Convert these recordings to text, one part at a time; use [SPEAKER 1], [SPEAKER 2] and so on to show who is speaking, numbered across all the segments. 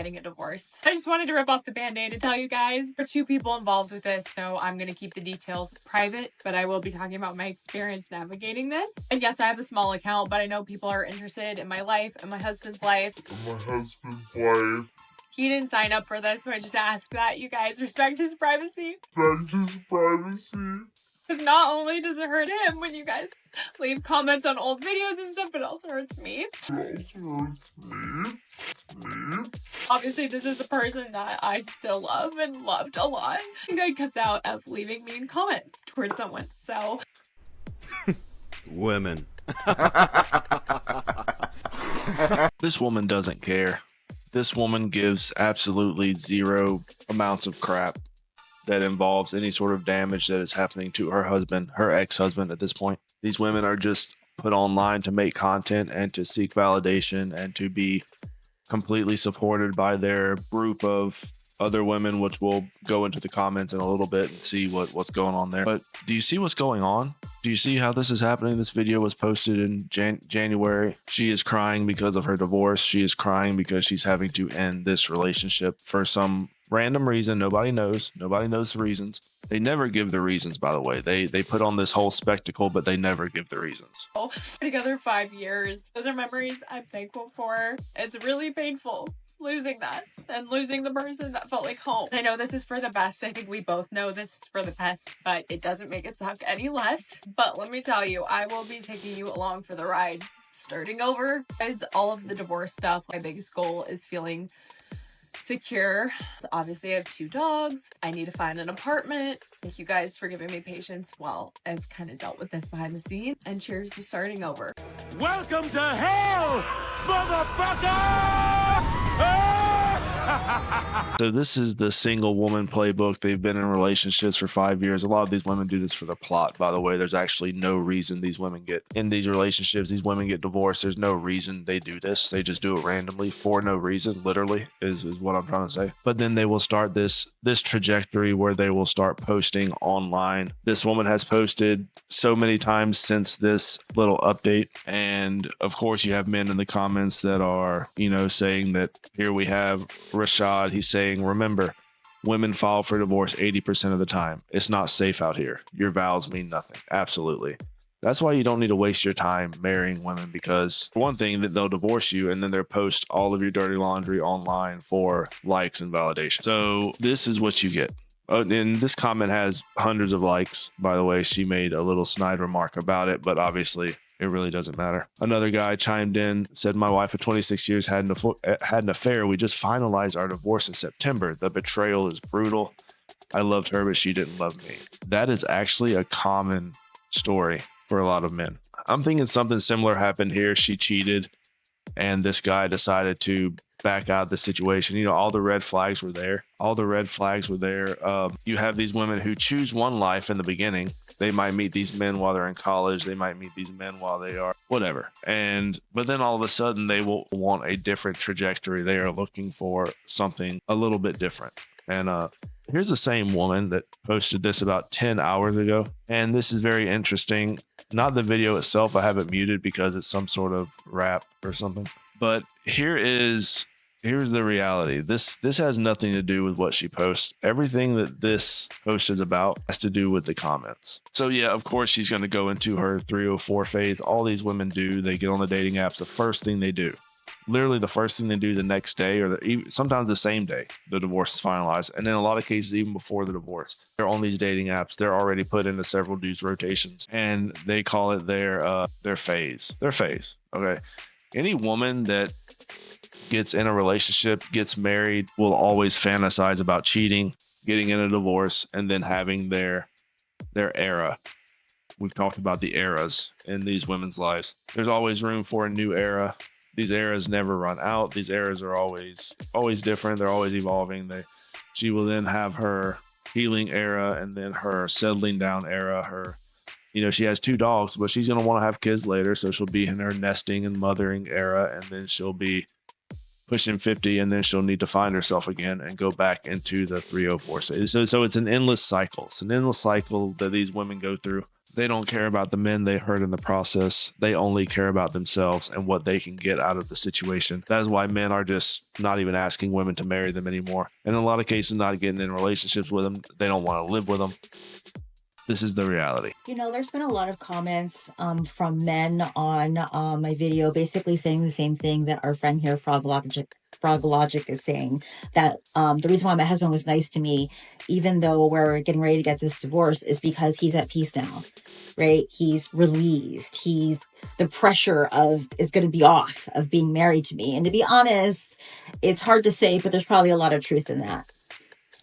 [SPEAKER 1] getting a divorce. I just wanted to rip off the band-aid and tell you guys there are 2 people involved with this, so I'm going to keep the details private, but I will be talking about my experience navigating this. And yes, I have a small account, but I know people are interested in my life and my husband's life. He didn't sign up for this, so I just ask that you guys respect his privacy. Because not only does it hurt him when you guys leave comments on old videos and stuff, but it also hurts me. Obviously, this is a person that I still love and loved a lot. You guys kept out of leaving mean comments towards someone, so.
[SPEAKER 2] Women. This woman doesn't care. This woman gives absolutely zero amounts of crap that involves any sort of damage that is happening to her husband, her ex-husband at this point. These women are just put online to make content and to seek validation and to be completely supported by their group of other women, which we'll go into the comments in a little bit and see what's going on there. But do you see what's going on? Do you see how this is happening? This video was posted in January. She is crying because of her divorce. She is crying because she's having to end this relationship for some random reason. Nobody knows. Nobody knows the reasons. They never give the reasons, by the way. They put on this whole spectacle, but they never give the reasons.
[SPEAKER 1] Together 5 years. Those are memories I'm thankful for. It's really painful losing that and losing the person that felt like home. I know this is for the best. I think we both know this is for the best, but it doesn't make it suck any less. But let me tell you, I will be taking you along for the ride. Starting over is all of the divorce stuff. My biggest goal is feeling secure. Obviously, I have 2 dogs. I need to find an apartment. Thank you guys for giving me patience while I've kind of dealt with this behind the scenes. And cheers to starting over.
[SPEAKER 3] Welcome to hell, motherfucker!
[SPEAKER 2] So this is the single woman playbook. They've been in relationships for 5 years. A lot of these women do this for the plot, by the way. There's actually no reason these women get in these relationships. These women get divorced. There's no reason they do this. They just do it randomly for no reason, literally, is what I'm trying to say. But then they will start this trajectory where they will start posting online. This woman has posted so many times since this little update. And of course, you have men in the comments that are, saying that here we have Rashad. He's saying, remember, women file for divorce 80% of the time. It's not safe out here. Your vows mean nothing. Absolutely. That's why you don't need to waste your time marrying women, because for one thing, that they'll divorce you and then they'll post all of your dirty laundry online for likes and validation. So this is what you get. And this comment has hundreds of likes, by the way. She made a little snide remark about it, but obviously it really doesn't matter. Another guy chimed in, said, my wife of 26 years had an affair. We just finalized our divorce in September. The betrayal is brutal. I loved her, but she didn't love me. That is actually a common story for a lot of men. I'm thinking something similar happened here. She cheated and this guy decided to back out of the situation. All the red flags were there. You have these women who choose one life in the beginning. They might meet these men while they're in college. They might meet these men while they are whatever. But then all of a sudden they will want a different trajectory. They are looking for something a little bit different. And here's the same woman that posted this about 10 hours ago. And this is very interesting. Not the video itself. I have it muted because it's some sort of rap or something. But here's the reality. This has nothing to do with what she posts. Everything that this post is about has to do with the comments. So yeah, of course, she's going to go into her 304 phase. All these women do. They get on the dating apps. The first thing they do, literally the first thing they do the next day, or sometimes the same day, the divorce is finalized. And in a lot of cases, even before the divorce, they're on these dating apps. They're already put into several dudes rotations, and they call it their phase. Their phase. Okay. Any woman that gets in a relationship, gets married, will always fantasize about cheating, getting in a divorce, and then having their era. We've talked about the eras in these women's lives. There's always room for a new era. These eras never run out. These eras are always different. They're always evolving. She will then have her healing era and then her settling down era. She has 2 dogs, but she's going to want to have kids later. So she'll be in her nesting and mothering era. And then she'll be pushing 50, and then she'll need to find herself again and go back into the 304. So it's an endless cycle. It's an endless cycle that these women go through. They don't care about the men they hurt in the process. They only care about themselves and what they can get out of the situation. That is why men are just not even asking women to marry them anymore. And in a lot of cases, not getting in relationships with them. They don't want to live with them. This is the reality.
[SPEAKER 4] You know, there's been a lot of comments from men on my video basically saying the same thing that our friend here, Froglogic, is saying, that the reason why my husband was nice to me, even though we're getting ready to get this divorce, is because he's at peace now, right? He's relieved. The pressure is going to be off of being married to me. And to be honest, it's hard to say, but there's probably a lot of truth in that.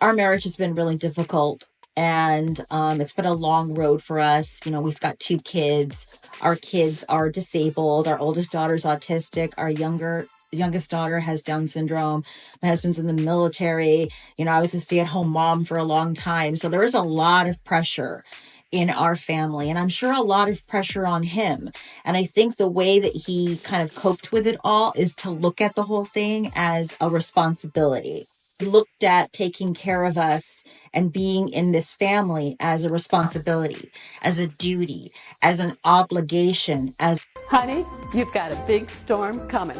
[SPEAKER 4] Our marriage has been really difficult. And it's been a long road for us. You know, we've got 2 kids. Our kids are disabled. Our oldest daughter's autistic. Our youngest daughter has Down syndrome. My husband's in the military. You know, I was a stay-at-home mom for a long time. So there was a lot of pressure in our family, and I'm sure a lot of pressure on him. And I think the way that he kind of coped with it all is to look at the whole thing as a responsibility. He looked at taking care of us and being in this family as a responsibility, as a duty, as an obligation, as...
[SPEAKER 5] Honey, you've got a big storm coming.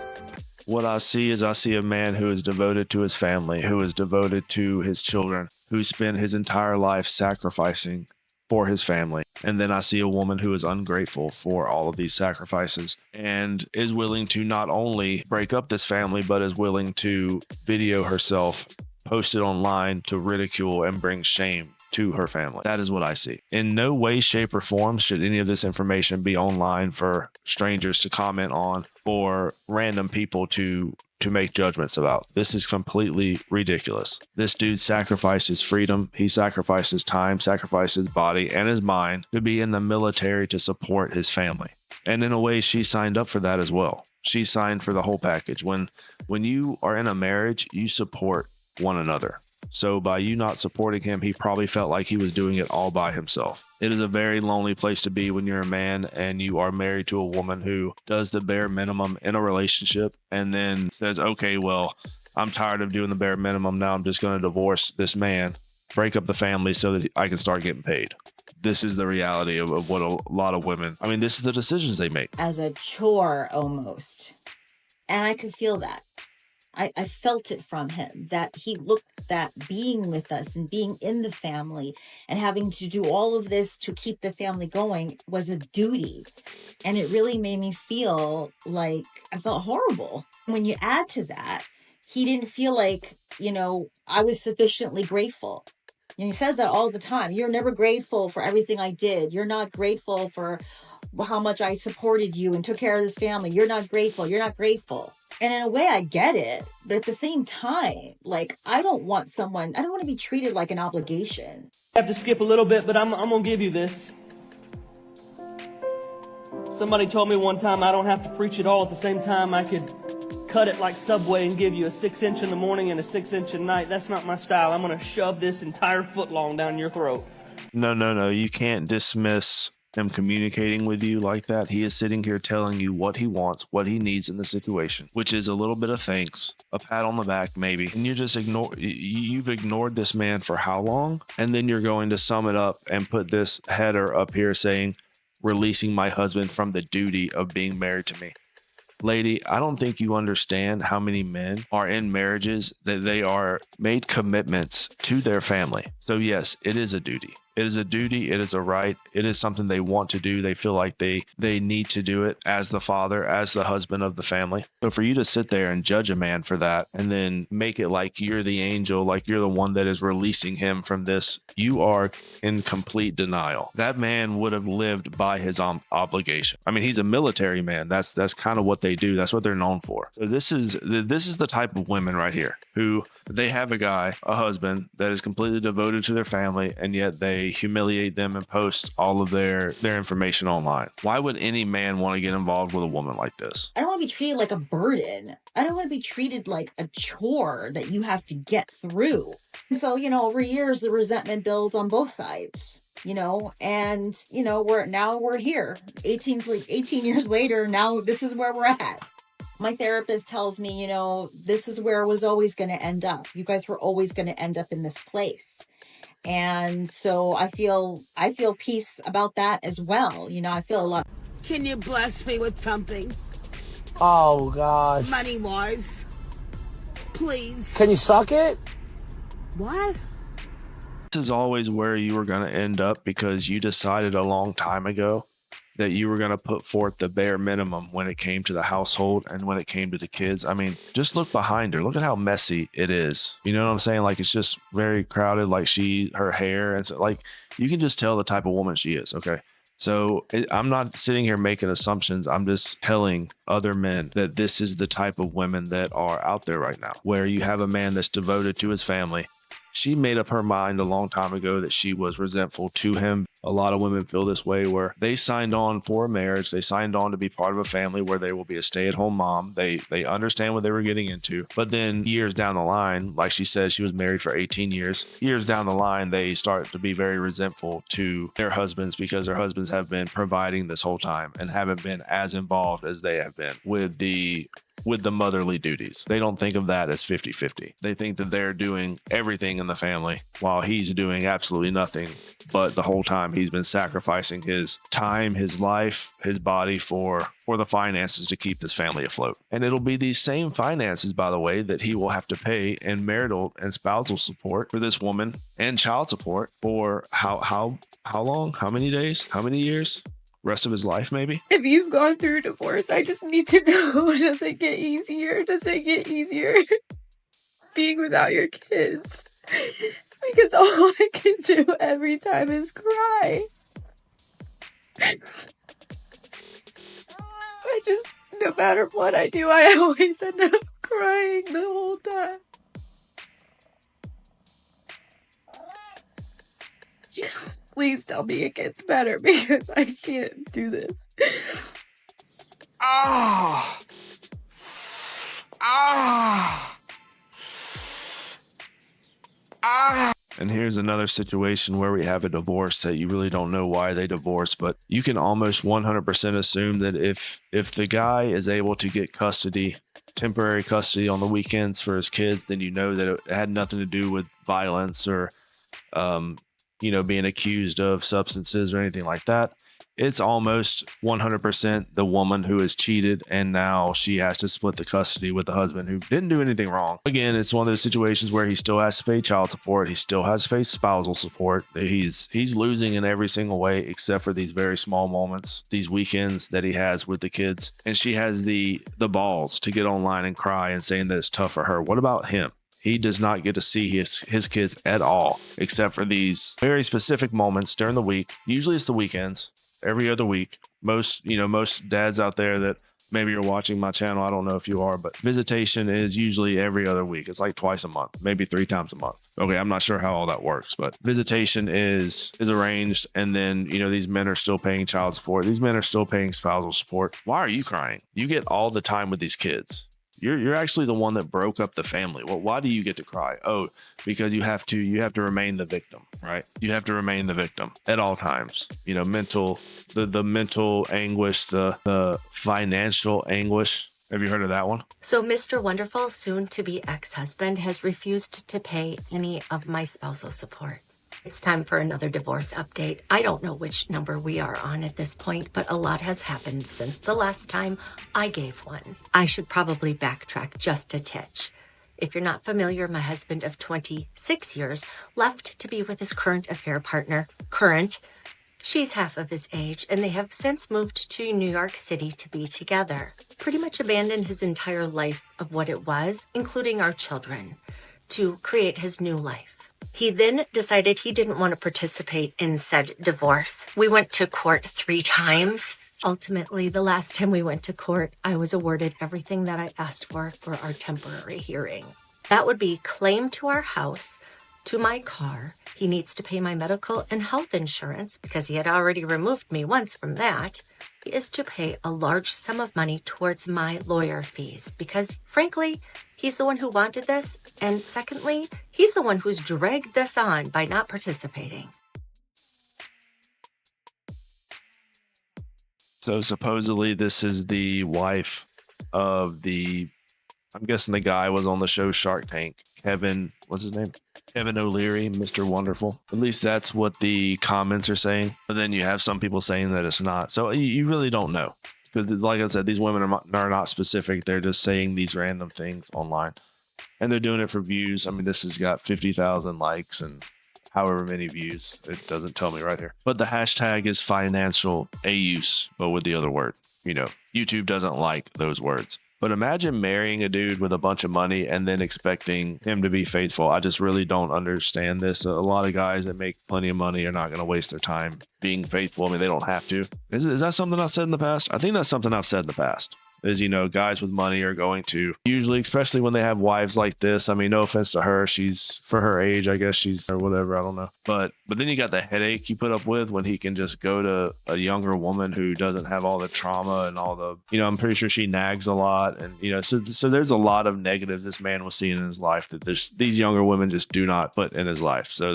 [SPEAKER 2] What I see is a man who is devoted to his family, who is devoted to his children, who spent his entire life sacrificing for his family. And then I see a woman who is ungrateful for all of these sacrifices and is willing to not only break up this family, but is willing to video herself, post it online to ridicule and bring shame to her family. That is what I see. In no way, shape, or form should any of this information be online for strangers to comment on or random people to make judgments about. This is completely ridiculous. This dude sacrificed his freedom. He sacrificed his time, sacrificed his body and his mind to be in the military to support his family. And in a way, she signed up for that as well. She signed for the whole package. When you are in a marriage, you support one another. So by you not supporting him, he probably felt like he was doing it all by himself. It is a very lonely place to be when you're a man and you are married to a woman who does the bare minimum in a relationship and then says, okay, well, I'm tired of doing the bare minimum. Now I'm just going to divorce this man, break up the family so that I can start getting paid. This is the reality of what a lot of women, I mean, this is the decisions they make.
[SPEAKER 4] As a chore almost. And I could feel that. I felt it from him, that he looked at being with us and being in the family and having to do all of this to keep the family going was a duty. And it really made me feel like I felt horrible. When you add to that, he didn't feel like, you know, I was sufficiently grateful. And he says that all the time. You're never grateful for everything I did. You're not grateful for how much I supported you and took care of this family. You're not grateful. You're not grateful. And in a way, I get it. But at the same time, like, I don't want to be treated like an obligation.
[SPEAKER 6] I have to skip a little bit, but I'm going to give you this. Somebody told me one time I don't have to preach it all at the same time. I could cut it like Subway and give you a 6-inch in the morning and a 6-inch at night. That's not my style. I'm going to shove this entire foot long down your throat.
[SPEAKER 2] No. You can't dismiss him communicating with you like that. He is sitting here telling you what he wants, what he needs in the situation, which is a little bit of thanks, a pat on the back maybe. And you've ignored this man for how long? And then you're going to sum it up and put this header up here saying, releasing my husband from the duty of being married to me. Lady, I don't think you understand how many men are in marriages that they are made commitments to their family. So yes, it is a duty. It is a duty. It is a right. It is something they want to do. They feel like they need to do it as the father, as the husband of the family. So for you to sit there and judge a man for that and then make it like you're the angel, like you're the one that is releasing him from this, you are in complete denial. That man would have lived by his obligation. I mean, he's a military man. That's kind of what they do. That's what they're known for. So this is the type of women right here who they have a husband that is completely devoted to their family, and yet they humiliate them and post all of their information online. Why would any man want to get involved with a woman like this?
[SPEAKER 4] I don't want to be treated like a burden. I don't want to be treated like a chore that you have to get through. So, you know, over years, the resentment builds on both sides, you know, and, you know, we're here 18 years later. Now this is where we're at. My therapist tells me, this is where it was always going to end up. You guys were always going to end up in this place. And so I feel peace about that as well. I feel a lot.
[SPEAKER 7] Can you bless me with something?
[SPEAKER 3] Oh, gosh.
[SPEAKER 7] Money-wise. Please.
[SPEAKER 3] Can you suck it?
[SPEAKER 7] What?
[SPEAKER 2] This is always where you were going to end up because you decided a long time ago that you were going to put forth the bare minimum when it came to the household and when it came to the kids. I mean, just look behind her. Look at how messy it is. You know what I'm saying? Like, it's just very crowded, like her hair. And so, like, you can just tell the type of woman she is. Okay. So I'm not sitting here making assumptions. I'm just telling other men that this is the type of women that are out there right now, where you have a man that's devoted to his family. She made up her mind a long time ago that she was resentful to him. A lot of women feel this way where they signed on for a marriage. They signed on to be part of a family where they will be a stay-at-home mom. They understand what they were getting into. But then years down the line, like she says, she was married for 18 years. Years down the line, they start to be very resentful to their husbands because their husbands have been providing this whole time and haven't been as involved as they have been with the motherly duties. They don't think of that as 50-50. They think that they're doing everything in the family while he's doing absolutely nothing. But the whole time he's been sacrificing his time, his life, his body for the finances to keep this family afloat. And it'll be these same finances, by the way, that he will have to pay in marital and spousal support for this woman and child support for how long? How many days? How many years? Rest of his life, maybe?
[SPEAKER 1] If you've gone through divorce, I just need to know, does it get easier? Does it get easier being without your kids? Because all I can do every time is cry. No matter what I do, I always end up crying the whole time. Please tell me it gets better because I can't do this.
[SPEAKER 3] Ah! Ah! Ah!
[SPEAKER 2] And here's another situation where we have a divorce that you really don't know why they divorced, but you can almost 100% assume that if the guy is able to get temporary custody on the weekends for his kids, then you know that it had nothing to do with violence or, being accused of substances or anything like that. It's almost 100% the woman who has cheated, and now she has to split the custody with the husband who didn't do anything wrong. Again, it's one of those situations where he still has to pay child support. He still has to pay spousal support. He's losing in every single way except for these very small moments, these weekends that he has with the kids. And she has the balls to get online and cry and saying that it's tough for her. What about him? He does not get to see his kids at all, except for these very specific moments during the week. Usually it's the weekends, every other week. Most dads out there that maybe you're watching my channel, I don't know if you are, but visitation is usually every other week. It's like twice a month, maybe 3 times a month. Okay, I'm not sure how all that works, but visitation is arranged. And then, these men are still paying child support. These men are still paying spousal support. Why are you crying? You get all the time with these kids. You're actually the one that broke up the family. Well, why do you get to cry? Oh, because you have to remain the victim, right? You have to remain the victim at all times. The mental anguish, the financial anguish. Have you heard of that one?
[SPEAKER 8] So Mr. Wonderful, soon to be ex-husband, has refused to pay any of my spousal support. It's time for another divorce update. I don't know which number we are on at this point, but a lot has happened since the last time I gave one. I should probably backtrack just a titch. If you're not familiar, my husband of 26 years left to be with his current affair partner. She's half of his age, and they have since moved to New York City to be together. Pretty much abandoned his entire life of what it was, including our children, to create his new life. He then decided he didn't want to participate in said divorce. We went to court 3 times. Ultimately, the last time we went to court, I was awarded everything that I asked for our temporary hearing. That would be claim to our house, to my car. He needs to pay my medical and health insurance because he had already removed me once from that. He is to pay a large sum of money towards my lawyer fees because, frankly, he's the one who wanted this, and secondly, he's the one who's dragged this on by not participating.
[SPEAKER 2] So supposedly this is the wife of I'm guessing the guy was on the show Shark Tank. Kevin, what's his name? Kevin O'Leary, Mr. Wonderful. At least that's what the comments are saying. But then you have some people saying that it's not. So you really don't know. Because like I said, these women are not specific. They're just saying these random things online. And they're doing it for views. I mean, this has got 50,000 likes and however many views. It doesn't tell me right here. But the hashtag is financial AUSE, but with the other word. You know, YouTube doesn't like those words. But imagine marrying a dude with a bunch of money and then expecting him to be faithful. I just really don't understand this. A lot of guys that make plenty of money are not going to waste their time being faithful. I mean, they don't have to. Is that something I've said in the past? I think that's something I've said in the past. Is, you know, guys with money are going to usually, especially when they have wives like this. I mean, no offense to her. She's, for her age, I guess she's, or whatever, I don't know. But then you got the headache you put up with when he can just go to a younger woman who doesn't have all the trauma and all the, you know, I'm pretty sure she nags a lot. And, you know, so there's a lot of negatives this man was seeing in his life that these younger women just do not put in his life. So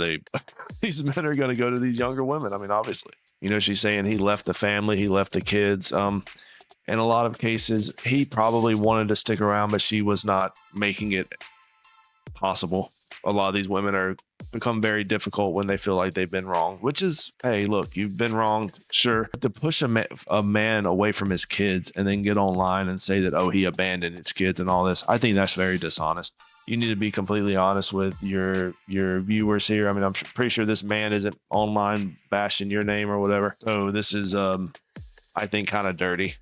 [SPEAKER 2] these men are going to go to these younger women. I mean, obviously, you know, she's saying he left the family, he left the kids. In a lot of cases, he probably wanted to stick around, but she was not making it possible. A lot of these women become very difficult when they feel like they've been wrong, which is, hey, look, you've been wrong, sure. But to push a man away from his kids and then get online and say that, oh, he abandoned his kids and all this, I think that's very dishonest. You need to be completely honest with your viewers here. I mean, I'm pretty sure this man isn't online bashing your name or whatever. So this is, I think, kind of dirty.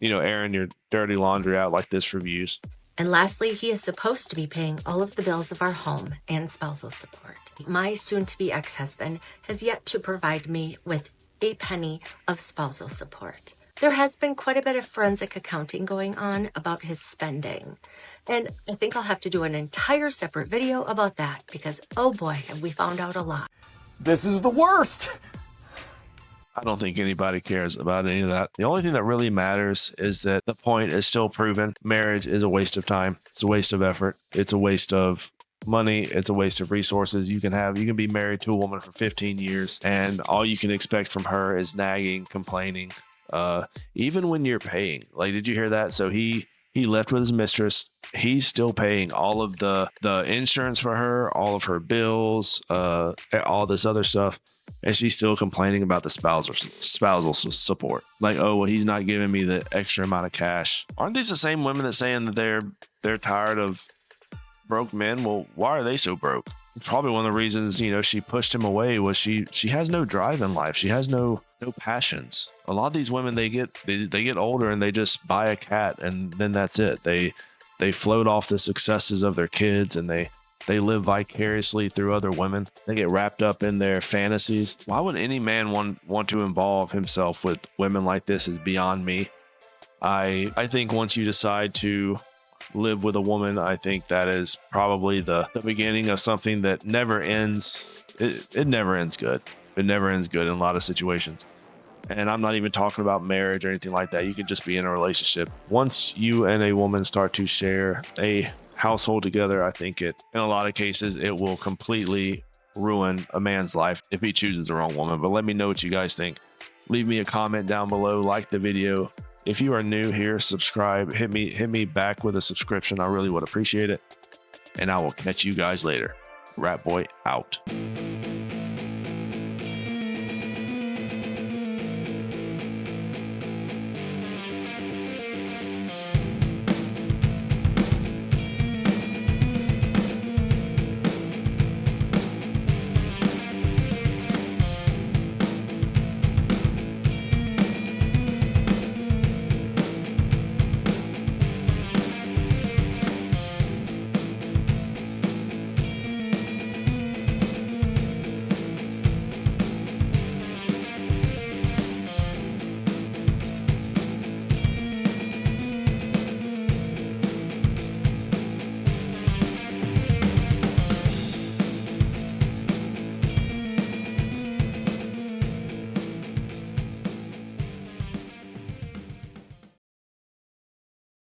[SPEAKER 2] You know, airing your dirty laundry out like this for views.
[SPEAKER 8] And lastly, he is supposed to be paying all of the bills of our home and spousal support. My soon-to-be ex-husband has yet to provide me with a penny of spousal support. There has been quite a bit of forensic accounting going on about his spending. And I think I'll have to do an entire separate video about that because, oh boy, have we found out a lot.
[SPEAKER 3] This is the worst.
[SPEAKER 2] I don't think anybody cares about any of that. The only thing that really matters is that the point is still proven. Marriage is a waste of time. It's a waste of effort. It's a waste of money. It's a waste of resources. You can be married to a woman for 15 years and all you can expect from her is nagging, complaining, even when you're paying. Like, did you hear that? So he left with his mistress. He's still paying all of the insurance for her, all of her bills, all this other stuff. And she's still complaining about the spousal support. Like, oh, well, he's not giving me the extra amount of cash. Aren't these the same women that saying that they're tired of broke men? Well, why are they so broke? Probably one of the reasons, you know, she pushed him away was she has no drive in life. She has no passions. A lot of these women, they get older and they just buy a cat and then that's it. They float off the successes of their kids and they live vicariously through other women. They get wrapped up in their fantasies. Why would any man want to involve himself with women like this is beyond me. I think once you decide to live with a woman, I think that is probably the beginning of something that never ends. It never ends good. It never ends good in a lot of situations. And I'm not even talking about marriage or anything like that. You could just be in a relationship. Once you and a woman start to share a household together, I think in a lot of cases, it will completely ruin a man's life if he chooses the wrong woman. But let me know what you guys think. Leave me a comment down below, like the video. If you are new here, subscribe, hit me back with a subscription. I really would appreciate it. And I will catch you guys later. Rat Boy out.